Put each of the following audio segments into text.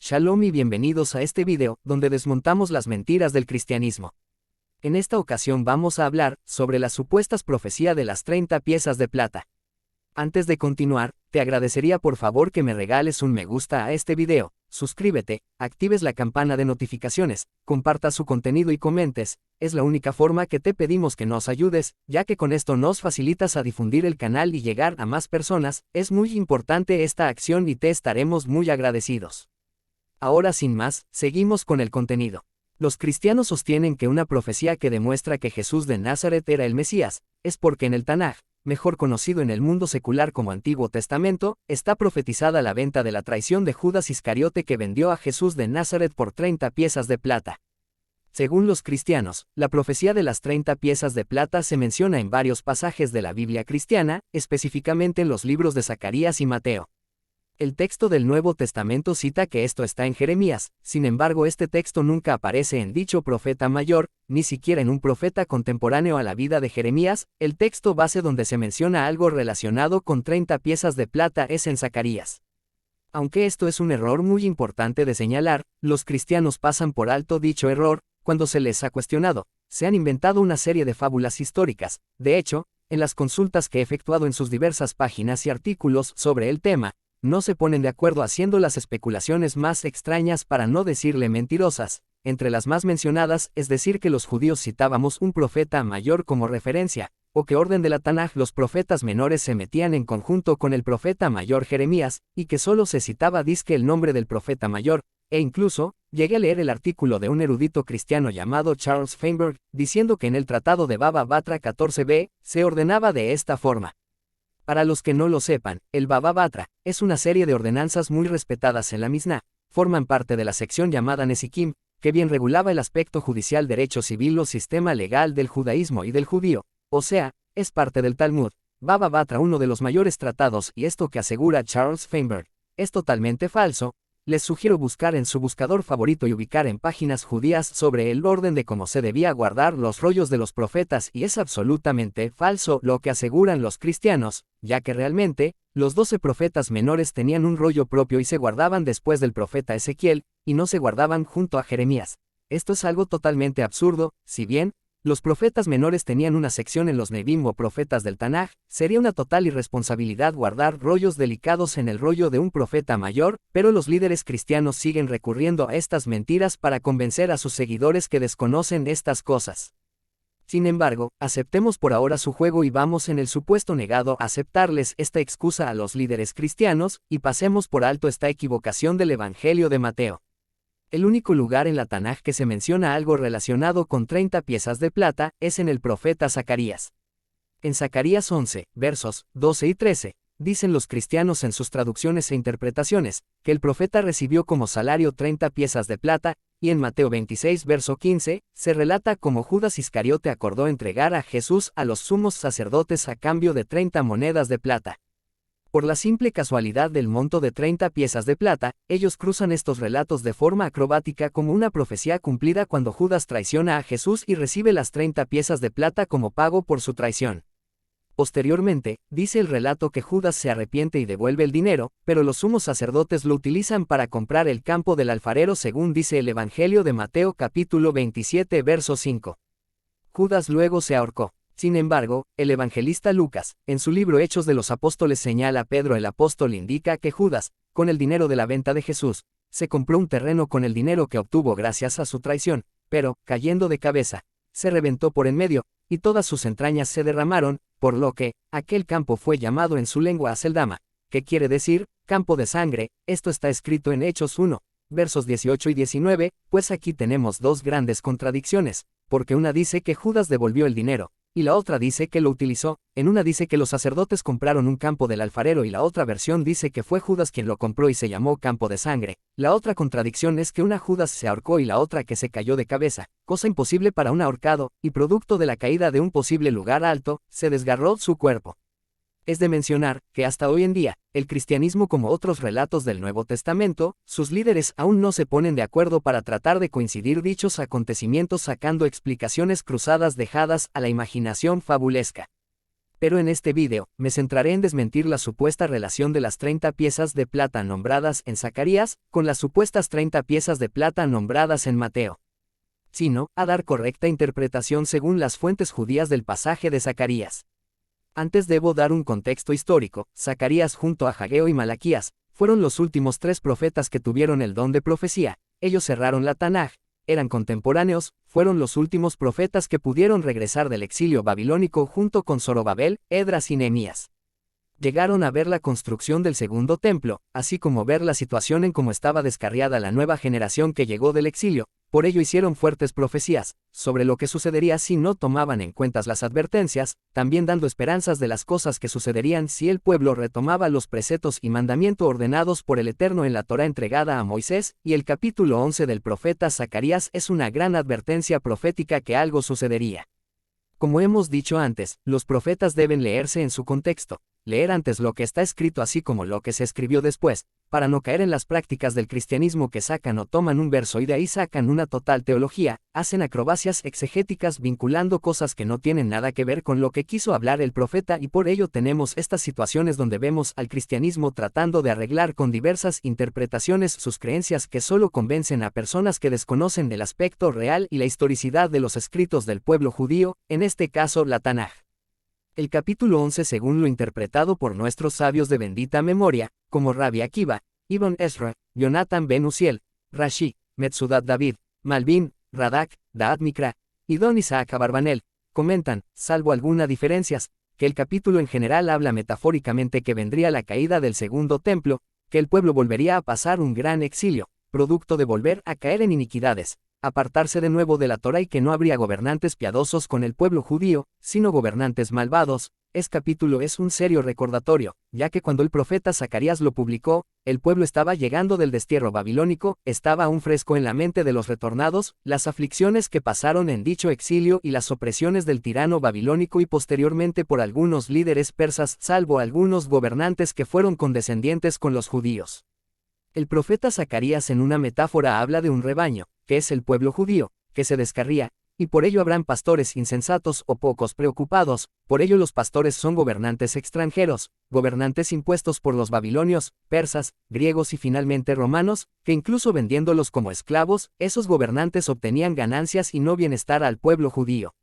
Shalom y bienvenidos a este video, donde desmontamos las mentiras del cristianismo. En esta ocasión vamos a hablar sobre la supuestas profecía de las 30 piezas de plata. Antes de continuar, te agradecería por favor que me regales un me gusta a este video, suscríbete, actives la campana de notificaciones, compartas su contenido y comentes. Es la única forma que te pedimos que nos ayudes, ya que con esto nos facilitas a difundir el canal y llegar a más personas. Es muy importante esta acción y te estaremos muy agradecidos. Ahora sin más, seguimos con el contenido. Los cristianos sostienen que una profecía que demuestra que Jesús de Nazaret era el Mesías, es porque en el Tanaj, mejor conocido en el mundo secular como Antiguo Testamento, está profetizada la venta de la traición de Judas Iscariote que vendió a Jesús de Nazaret por 30 piezas de plata. Según los cristianos, la profecía de las 30 piezas de plata se menciona en varios pasajes de la Biblia cristiana, específicamente en los libros de Zacarías y Mateo. El texto del Nuevo Testamento cita que esto está en Jeremías, sin embargo este texto nunca aparece en dicho profeta mayor, ni siquiera en un profeta contemporáneo a la vida de Jeremías. El texto base donde se menciona algo relacionado con 30 piezas de plata es en Zacarías. Aunque esto es un error muy importante de señalar, los cristianos pasan por alto dicho error cuando se les ha cuestionado. Se han inventado una serie de fábulas históricas. De hecho, en las consultas que he efectuado en sus diversas páginas y artículos sobre el tema, no se ponen de acuerdo haciendo las especulaciones más extrañas para no decirle mentirosas. Entre las más mencionadas es decir que los judíos citábamos un profeta mayor como referencia, o que orden de la Tanaj los profetas menores se metían en conjunto con el profeta mayor Jeremías, y que solo se citaba disque el nombre del profeta mayor, e incluso, llegué a leer el artículo de un erudito cristiano llamado Charles Feinberg, diciendo que en el Tratado de Baba Batra 14b, se ordenaba de esta forma. Para los que no lo sepan, el Baba Batra es una serie de ordenanzas muy respetadas en la Misná, forman parte de la sección llamada Nesikim, que bien regulaba el aspecto judicial, derecho civil o sistema legal del judaísmo y del judío, o sea, es parte del Talmud. Baba Batra, uno de los mayores tratados, y esto que asegura Charles Feinberg es totalmente falso. Les sugiero buscar en su buscador favorito y ubicar en páginas judías sobre el orden de cómo se debía guardar los rollos de los profetas, y es absolutamente falso lo que aseguran los cristianos, ya que realmente, los 12 profetas menores tenían un rollo propio y se guardaban después del profeta Ezequiel, y no se guardaban junto a Jeremías. Esto es algo totalmente absurdo. Si bien los profetas menores tenían una sección en los Nebim o profetas del Tanaj, sería una total irresponsabilidad guardar rollos delicados en el rollo de un profeta mayor, pero los líderes cristianos siguen recurriendo a estas mentiras para convencer a sus seguidores que desconocen estas cosas. Sin embargo, aceptemos por ahora su juego y vamos en el supuesto negado a aceptarles esta excusa a los líderes cristianos, y pasemos por alto esta equivocación del Evangelio de Mateo. El único lugar en la Tanaj que se menciona algo relacionado con 30 piezas de plata es en el profeta Zacarías. En Zacarías 11, versos 12 y 13, dicen los cristianos en sus traducciones e interpretaciones, que el profeta recibió como salario 30 piezas de plata, y en Mateo 26, verso 15, se relata cómo Judas Iscariote acordó entregar a Jesús a los sumos sacerdotes a cambio de 30 monedas de plata. Por la simple casualidad del monto de 30 piezas de plata, ellos cruzan estos relatos de forma acrobática como una profecía cumplida cuando Judas traiciona a Jesús y recibe las 30 piezas de plata como pago por su traición. Posteriormente, dice el relato que Judas se arrepiente y devuelve el dinero, pero los sumos sacerdotes lo utilizan para comprar el campo del alfarero, según dice el Evangelio de Mateo capítulo 27 verso 5. Judas luego se ahorcó. Sin embargo, el evangelista Lucas, en su libro Hechos de los Apóstoles, señala a Pedro el apóstol indica que Judas, con el dinero de la venta de Jesús, se compró un terreno con el dinero que obtuvo gracias a su traición, pero, cayendo de cabeza, se reventó por en medio, y todas sus entrañas se derramaron, por lo que, aquel campo fue llamado en su lengua Aceldama, que quiere decir, campo de sangre. Esto está escrito en Hechos 1, versos 18 y 19, pues aquí tenemos dos grandes contradicciones, porque una dice que Judas devolvió el dinero, y la otra dice que lo utilizó. En una dice que los sacerdotes compraron un campo del alfarero y la otra versión dice que fue Judas quien lo compró y se llamó campo de sangre. La otra contradicción es que una Judas se ahorcó y la otra que se cayó de cabeza, cosa imposible para un ahorcado, y producto de la caída de un posible lugar alto, se desgarró su cuerpo. Es de mencionar que hasta hoy en día, el cristianismo, como otros relatos del Nuevo Testamento, sus líderes aún no se ponen de acuerdo para tratar de coincidir dichos acontecimientos, sacando explicaciones cruzadas dejadas a la imaginación fabulesca. Pero en este video, me centraré en desmentir la supuesta relación de las 30 piezas de plata nombradas en Zacarías, con las supuestas 30 piezas de plata nombradas en Mateo, sino a dar correcta interpretación según las fuentes judías del pasaje de Zacarías. Antes debo dar un contexto histórico. Zacarías junto a Hageo y Malaquías fueron los últimos 3 profetas que tuvieron el don de profecía. Ellos cerraron la Tanaj, eran contemporáneos, fueron los últimos profetas que pudieron regresar del exilio babilónico junto con Zorobabel, Esdras y Nehemías. Llegaron a ver la construcción del segundo templo, así como ver la situación en cómo estaba descarriada la nueva generación que llegó del exilio. Por ello hicieron fuertes profecías sobre lo que sucedería si no tomaban en cuenta las advertencias, también dando esperanzas de las cosas que sucederían si el pueblo retomaba los preceptos y mandamientos ordenados por el Eterno en la Torá entregada a Moisés, y el capítulo 11 del profeta Zacarías es una gran advertencia profética que algo sucedería. Como hemos dicho antes, los profetas deben leerse en su contexto, leer antes lo que está escrito así como lo que se escribió después, para no caer en las prácticas del cristianismo que sacan o toman un verso y de ahí sacan una total teología, hacen acrobacias exegéticas vinculando cosas que no tienen nada que ver con lo que quiso hablar el profeta, y por ello tenemos estas situaciones donde vemos al cristianismo tratando de arreglar con diversas interpretaciones sus creencias que solo convencen a personas que desconocen el aspecto real y la historicidad de los escritos del pueblo judío, en este caso la Tanaj. El capítulo 11, según lo interpretado por nuestros sabios de bendita memoria, como Rabbi Akiva, Ibn Ezra, Jonathan ben Uziel, Rashi, Metzudat David, Malvin, Radak, Daat Mikra, y Don Isaac Abarbanel, comentan, salvo algunas diferencias, que el capítulo en general habla metafóricamente que vendría la caída del segundo templo, que el pueblo volvería a pasar un gran exilio, producto de volver a caer en iniquidades, apartarse de nuevo de la Torá, y que no habría gobernantes piadosos con el pueblo judío, sino gobernantes malvados. Este capítulo es un serio recordatorio, ya que cuando el profeta Zacarías lo publicó, el pueblo estaba llegando del destierro babilónico, estaba aún fresco en la mente de los retornados, las aflicciones que pasaron en dicho exilio y las opresiones del tirano babilónico y posteriormente por algunos líderes persas, salvo algunos gobernantes que fueron condescendientes con los judíos. El profeta Zacarías en una metáfora habla de un rebaño, que es el pueblo judío, que se descarría, y por ello habrán pastores insensatos o pocos preocupados. Por ello los pastores son gobernantes extranjeros, gobernantes impuestos por los babilonios, persas, griegos y finalmente romanos, que incluso vendiéndolos como esclavos, esos gobernantes obtenían ganancias y no bienestar al pueblo judío.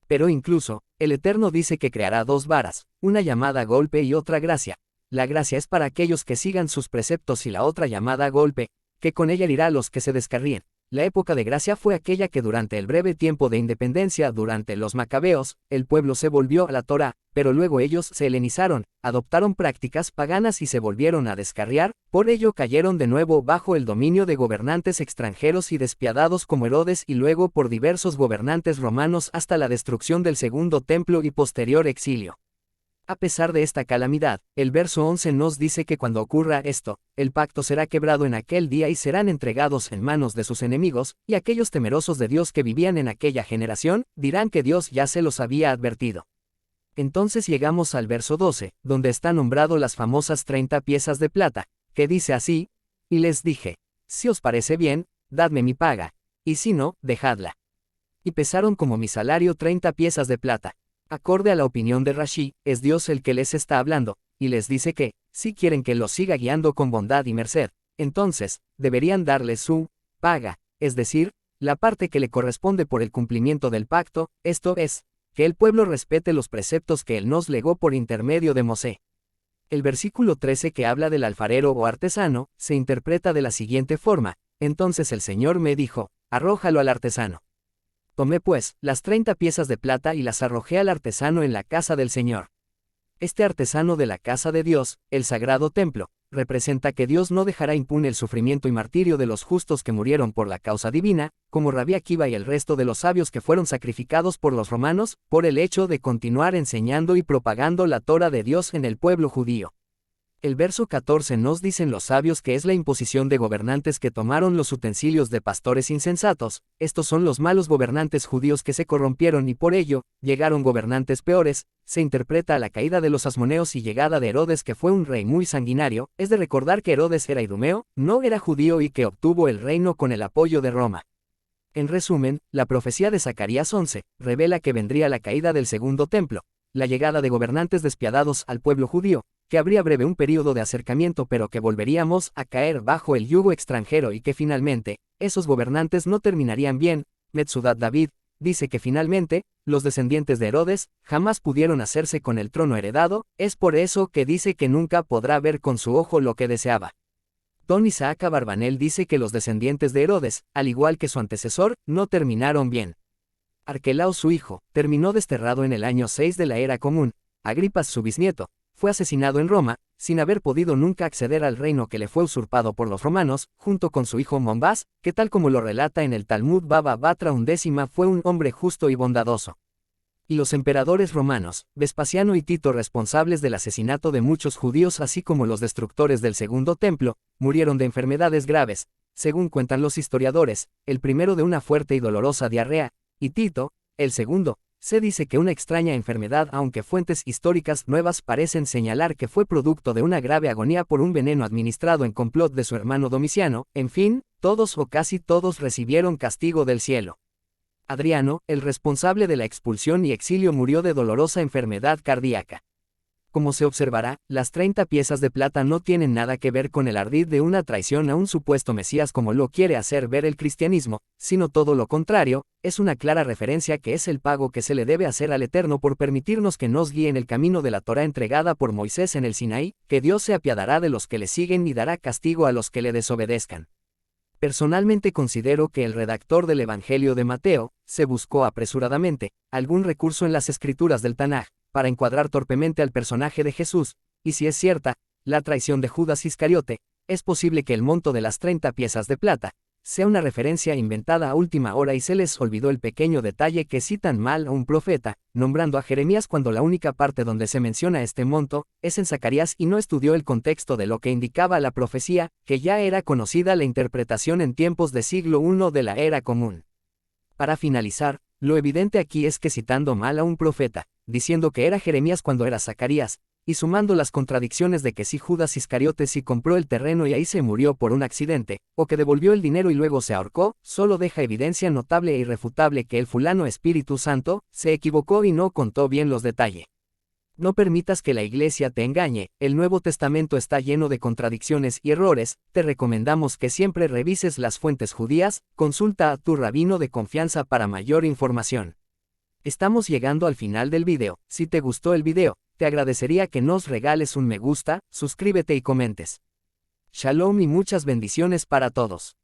Pero incluso, el Eterno dice que creará 2 varas, una llamada golpe y otra gracia. La gracia es para aquellos que sigan sus preceptos y la otra llamada golpe, que con ella herirá a los que se descarríen. La época de gracia fue aquella que durante el breve tiempo de independencia durante los macabeos, el pueblo se volvió a la Torá, pero luego ellos se helenizaron, adoptaron prácticas paganas y se volvieron a descarriar, por ello cayeron de nuevo bajo el dominio de gobernantes extranjeros y despiadados como Herodes y luego por diversos gobernantes romanos hasta la destrucción del segundo templo y posterior exilio. A pesar de esta calamidad, el verso 11 nos dice que cuando ocurra esto, el pacto será quebrado en aquel día y serán entregados en manos de sus enemigos, y aquellos temerosos de Dios que vivían en aquella generación, dirán que Dios ya se los había advertido. Entonces llegamos al verso 12, donde está nombrado las famosas 30 piezas de plata, que dice así: y les dije, si os parece bien, dadme mi paga, y si no, dejadla. Y pesaron como mi salario 30 piezas de plata. Acorde a la opinión de Rashi, es Dios el que les está hablando, y les dice que, si quieren que los siga guiando con bondad y merced, entonces, deberían darle su paga, es decir, la parte que le corresponde por el cumplimiento del pacto, esto es, que el pueblo respete los preceptos que él nos legó por intermedio de Mosé. El versículo 13 que habla del alfarero o artesano, se interpreta de la siguiente forma: entonces el Señor me dijo, arrójalo al artesano. Tomé pues las 30 piezas de plata y las arrojé al artesano en la casa del Señor. Este artesano de la casa de Dios, el sagrado templo, representa que Dios no dejará impune el sufrimiento y martirio de los justos que murieron por la causa divina, como Rabbi Akiva y el resto de los sabios que fueron sacrificados por los romanos, por el hecho de continuar enseñando y propagando la Torá de Dios en el pueblo judío. El verso 14 nos dicen los sabios que es la imposición de gobernantes que tomaron los utensilios de pastores insensatos. Estos son los malos gobernantes judíos que se corrompieron y por ello, llegaron gobernantes peores. Se interpreta a la caída de los asmoneos y llegada de Herodes, que fue un rey muy sanguinario. Es de recordar que Herodes era idumeo, no era judío, y que obtuvo el reino con el apoyo de Roma. En resumen, la profecía de Zacarías 11 revela que vendría la caída del segundo templo, la llegada de gobernantes despiadados al pueblo judío, que habría breve un periodo de acercamiento pero que volveríamos a caer bajo el yugo extranjero y que finalmente, esos gobernantes no terminarían bien. Metsudat David dice que finalmente, los descendientes de Herodes jamás pudieron hacerse con el trono heredado, es por eso que dice que nunca podrá ver con su ojo lo que deseaba. Don Isaac Abarbanel dice que los descendientes de Herodes, al igual que su antecesor, no terminaron bien. Arquelao su hijo, terminó desterrado en el año 6 de la era común. Agripas su bisnieto, fue asesinado en Roma, sin haber podido nunca acceder al reino que le fue usurpado por los romanos, junto con su hijo Mombás, que tal como lo relata en el Talmud Baba Batra XI fue un hombre justo y bondadoso. Y los emperadores romanos, Vespasiano y Tito, responsables del asesinato de muchos judíos así como los destructores del Segundo Templo, murieron de enfermedades graves, según cuentan los historiadores, el primero de una fuerte y dolorosa diarrea, y Tito, el segundo. Se dice que una extraña enfermedad, aunque fuentes históricas nuevas parecen señalar que fue producto de una grave agonía por un veneno administrado en complot de su hermano Domiciano. En fin, todos o casi todos recibieron castigo del cielo. Adriano, el responsable de la expulsión y exilio, murió de dolorosa enfermedad cardíaca. Como se observará, las 30 piezas de plata no tienen nada que ver con el ardid de una traición a un supuesto Mesías como lo quiere hacer ver el cristianismo, sino todo lo contrario, es una clara referencia que es el pago que se le debe hacer al Eterno por permitirnos que nos guíe en el camino de la Torá entregada por Moisés en el Sinaí, que Dios se apiadará de los que le siguen y dará castigo a los que le desobedezcan. Personalmente considero que el redactor del Evangelio de Mateo se buscó apresuradamente algún recurso en las escrituras del Tanaj para encuadrar torpemente al personaje de Jesús, y si es cierta la traición de Judas Iscariote, es posible que el monto de las 30 piezas de plata sea una referencia inventada a última hora y se les olvidó el pequeño detalle que citan mal a un profeta, nombrando a Jeremías cuando la única parte donde se menciona este monto es en Zacarías y no estudió el contexto de lo que indicaba la profecía, que ya era conocida la interpretación en tiempos de siglo I de la era común. Para finalizar, lo evidente aquí es que citando mal a un profeta, diciendo que era Jeremías cuando era Zacarías, y sumando las contradicciones de que sí Judas Iscariote sí compró el terreno y ahí se murió por un accidente, o que devolvió el dinero y luego se ahorcó, solo deja evidencia notable e irrefutable que el fulano Espíritu Santo se equivocó y no contó bien los detalles. No permitas que la iglesia te engañe, el Nuevo Testamento está lleno de contradicciones y errores, te recomendamos que siempre revises las fuentes judías, consulta a tu rabino de confianza para mayor información. Estamos llegando al final del video. Si te gustó el video, te agradecería que nos regales un me gusta, suscríbete y comentes. Shalom y muchas bendiciones para todos.